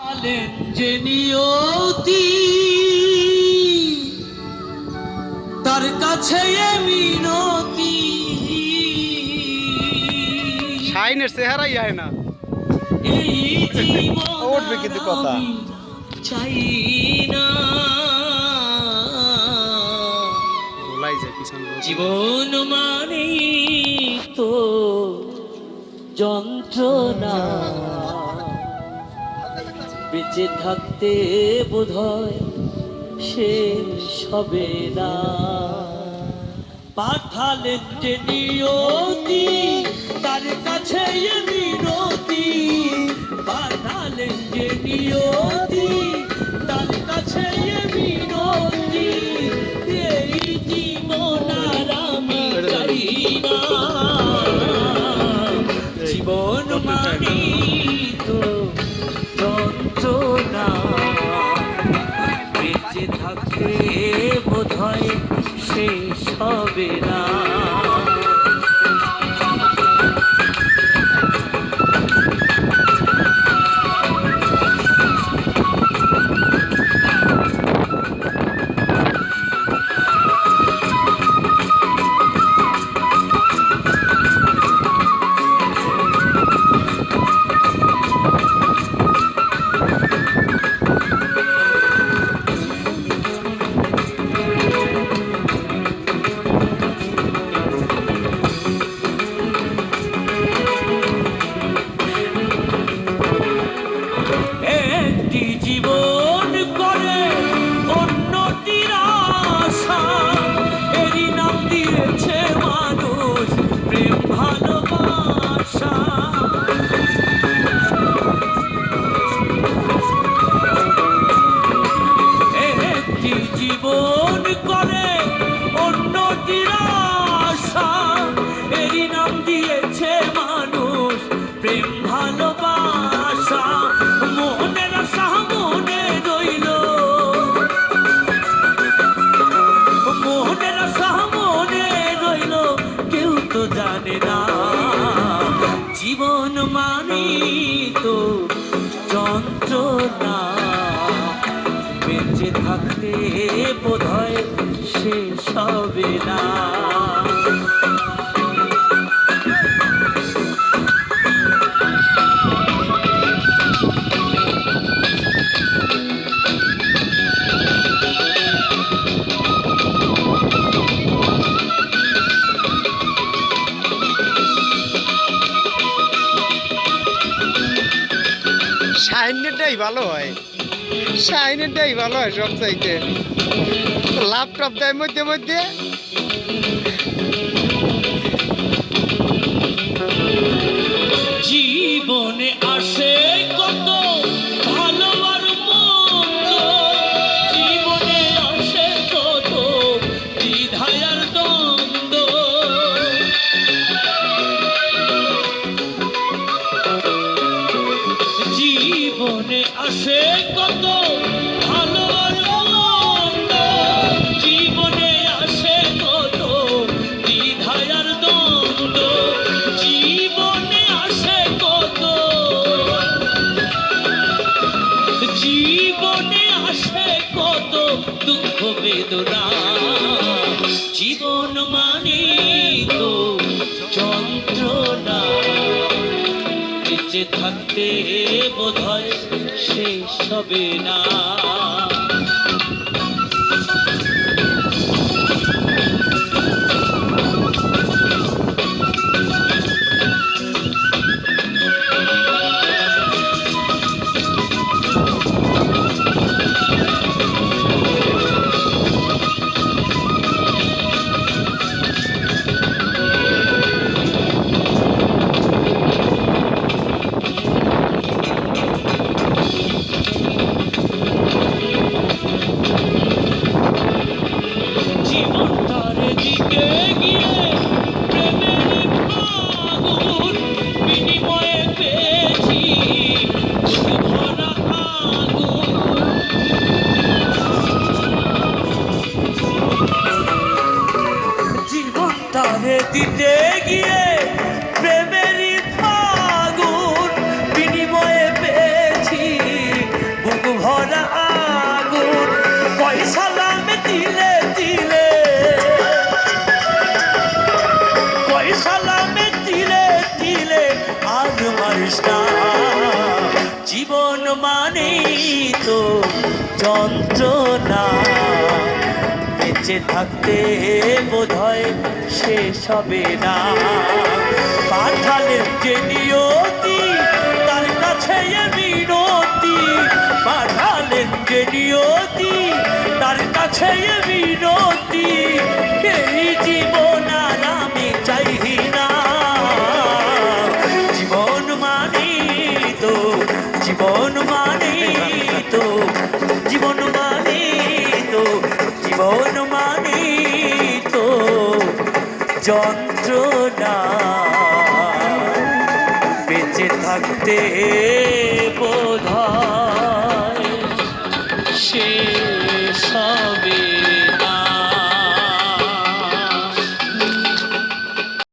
আলেন যে নিয়তি তার কাছে মিনতি শাইনের চেহারাই হয় না এই উঠবে কিন্তু কথা চাই না ভোলাই যায় পিছন জীবন মানে তো যন্ত্রণা বেঁচে থাকতে বোধহয় শেষ হবে না পাঠালেন যে নিয়তি তার কাছে মিনতি পাঠালেন যে নিয়তি তার কাছে মিনতি এই জীবন আর আমি চাই না জীবন মানে তো যন্ত্রণা বেঁচে থাকতে বোধহয় শেষ হবে না একটি জীবন করে অন্যটির আশা এরই নাম দিয়েছে মানুষ প্রেম ভালোবাসা একটি জীবন করে অন্যটির আশা এরই নাম দিয়েছে মানুষ প্রেম ভালোবাসা মনের আশা মনে রইল মনের আশা মনে রইল কেউ তো জানে না জীবন মানে তো যন্ত্রণা বেঁচে থাকতে বোধহয় শেষ হবে না শাইনেরটাই ভালো হয় শাইনেরটাই ভালো হয় সব চাইতে ল্যাপটপ দেয় মধ্যে মধ্যে জীবনে আসে কত ভালো আর মন্দ জীবনে আসে কত দ্বিধায় আর দ্বন্দ্ব জীবনে আসে কত ভালো আর মন্দ জীবনে আসে কত দ্বিধায় আর দ্বন্দ্ব জীবনে আসে কত জীবনে আসে কত দুঃখ বেদনা জীবন মানে তো যন্ত্রণা বেঁচে থাকতে বোধহয় শেষ হবে না জীবন মানে তো যন্ত্রণা, বেঁচে থাকতে বোধহয় শেষ হবে না। পাঠালেন যে নিয়তি তার কাছে এ মিনতি, পাঠালেন যে নিয়তি তার কাছে এ মিনতি, এই জীবন আর আমি চাই না। জীবন মানে তো, জীবন মানে তো, জীবন মানে তো, জীবন মানে তো যন্ত্রণা, বেঁচে থাকতে বোধহয় সে